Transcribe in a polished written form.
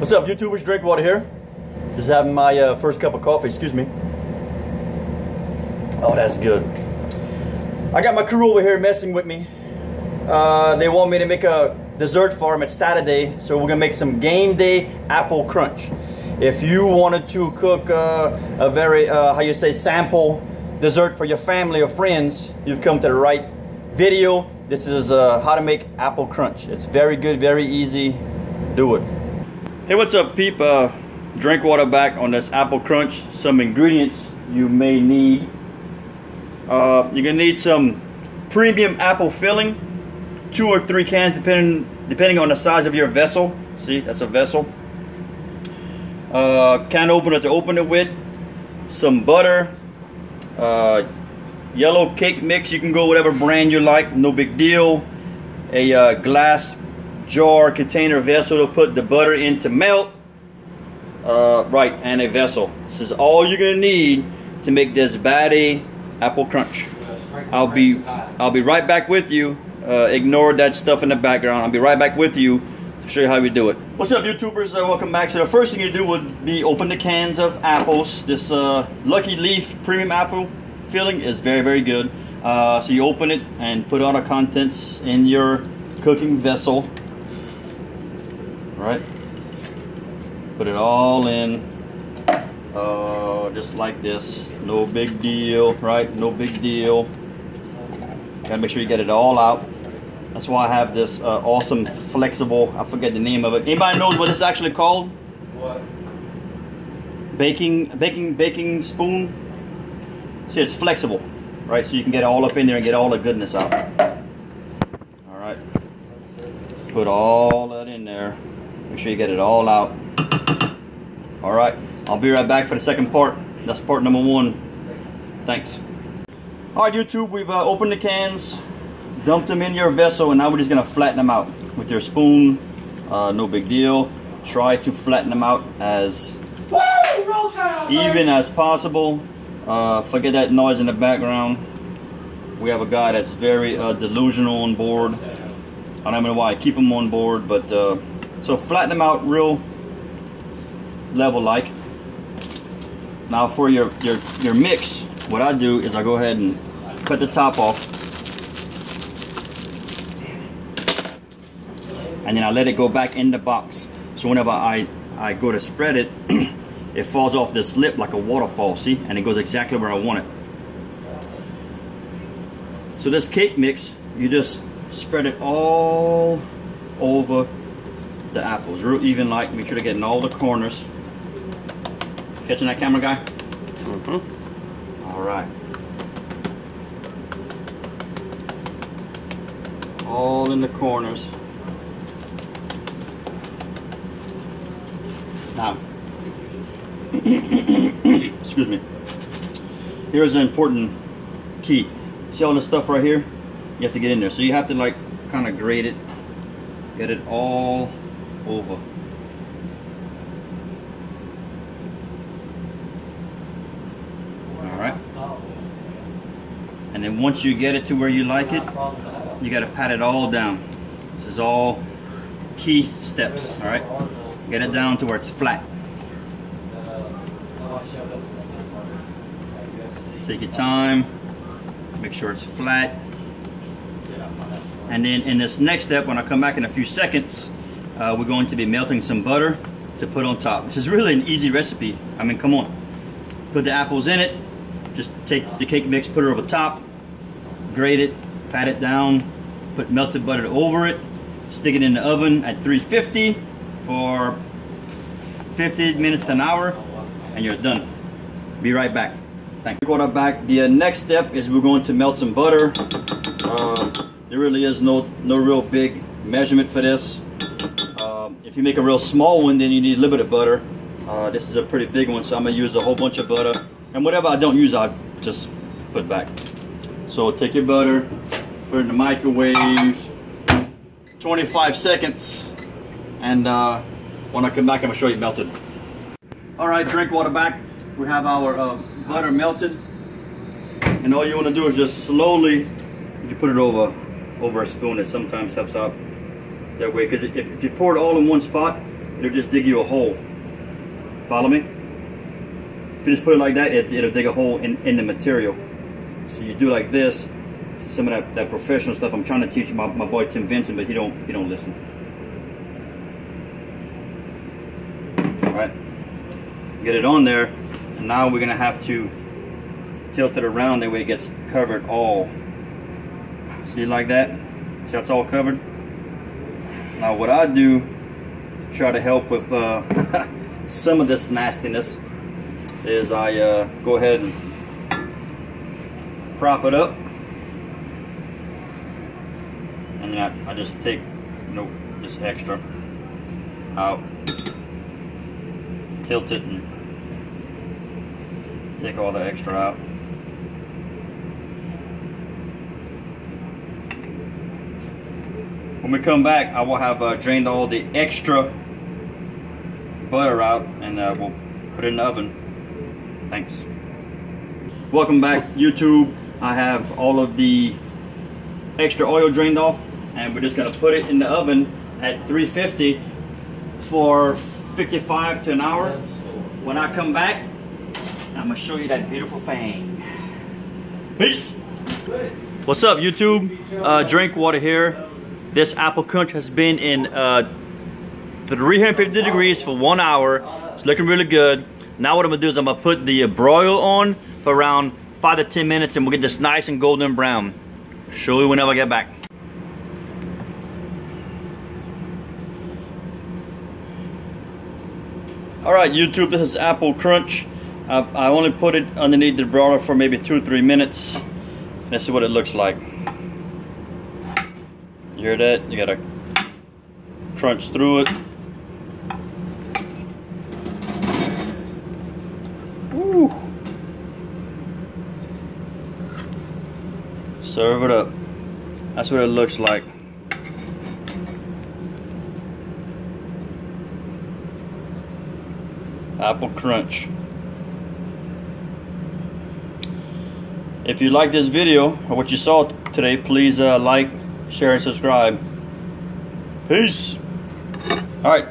What's up, YouTubers? Drink water here. Just having my first cup of coffee, excuse me. Oh, that's good. I got my crew over here messing with me. They want me to make a dessert for them. It's Saturday, so we're gonna make some game day apple crunch. If you wanted to cook a very, how you say, sample dessert for your family or friends, you've come to the right video. This is how to make apple crunch. It's very good, very easy. Do it. Hey, what's up, peep? Drink water back on this apple crunch. Some ingredients you may need. You're gonna need some premium apple filling, 2 or 3 cans depending on the size of your vessel. See, that's a vessel. Can opener to open it with, some butter, yellow cake mix. You can go whatever brand you like, no big deal. A glass jar, container, vessel to put the butter in to melt. Right, and a vessel. This is all you're gonna need to make this baddie apple crunch. I'll be right back with you. Ignore that stuff in the background. I'll be right back with you to show you how we do it. What's up, YouTubers? Welcome back. So the first thing you do would be open the cans of apples. This Lucky Leaf premium apple filling is very, very good. So you open it and put all the contents in your cooking vessel. Right, put it all in, just like this. No big deal, right? No big deal. Gotta make sure you get it all out. That's why I have this awesome flexible, I forget the name of it. Anybody knows what it's actually called? What? Baking spoon. See, it's flexible, right? So you can get it all up in there and get all the goodness out. All right, put all that in there. Make sure you get it all out. All right, I'll be right back for the second part. That's part number 1. Thanks. All right, YouTube, we've opened the cans, dumped them in your vessel, and now we're just gonna flatten them out with your spoon. No big deal. Try to flatten them out as even as possible. Forget that noise in the background. We have a guy that's very delusional on board. I don't know why I keep him on board, but so flatten them out real level like. Now for your mix, what I do is I go ahead and cut the top off, and then I let it go back in the box. So whenever I go to spread it, it falls off this lip like a waterfall, see? And it goes exactly where I want it. So this cake mix, you just spread it all over the apples, real even like. Make sure to get in all the corners. Catching that, camera guy? Mm-hmm. All right. All in the corners. Now, excuse me. Here's an important key. See all this stuff right here? You have to get in there. So you have to like kind of grate it, get it all over. All right. And then once you get it to where you like it, you got to pat it all down. This is all key steps. All right. Get it down to where it's flat. Take your time. Make sure it's flat. And then in this next step, when I come back in a few seconds, we're going to be melting some butter to put on top, which is really an easy recipe. I mean, come on. Put the apples in it. Just take the cake mix, put it over top, grate it, pat it down, put melted butter over it, stick it in the oven at 350 for 50 minutes to an hour, and you're done. Be right back. Thanks. We're back. The next step is we're going to melt some butter. There really is no real big measurement for this. If you make a real small one, then you need a little bit of butter. This is a pretty big one, so I'm gonna use a whole bunch of butter. And whatever I don't use, I'll just put back. So take your butter, put it in the microwave, 25 seconds, and when I come back, I'm gonna show you melted. All right, drink water back. We have our butter melted, and all you want to do is just slowly, you put it over a spoon. It sometimes helps out that way, because if you pour it all in one spot, it'll just dig you a hole. Follow me? If you just put it like that, it'll dig a hole in the material. So you do like this. Some of that professional stuff I'm trying to teach my boy Tim Vincent, but he don't listen. Alright. Get it on there. And now we're gonna have to tilt it around that way it gets covered all. See, like that? See how it's all covered? Now what I do to try to help with some of this nastiness is I go ahead and prop it up, and then I just take this extra out, tilt it, and take all the extra out. When we come back, I will have drained all the extra butter out, and we'll put it in the oven. Thanks. Welcome back, YouTube. I have all of the extra oil drained off, and we're just gonna put it in the oven at 350 for 55 to an hour. When I come back, I'm gonna show you that beautiful thing. Peace. What's up, YouTube? Drink water here. This apple crunch has been in 350 degrees for 1 hour. It's looking really good. Now what I'm gonna do is I'm gonna put the broil on for around 5 to 10 minutes, and we'll get this nice and golden brown. Show you whenever I get back. Alright, YouTube, this is apple crunch. I only put it underneath the broiler for maybe 2 or 3 minutes. Let's see what it looks like. You hear that? You gotta crunch through it. Woo. Serve it up. That's what it looks like. Apple crunch. If you like this video or what you saw today, please like, share, and subscribe. Peace. All right.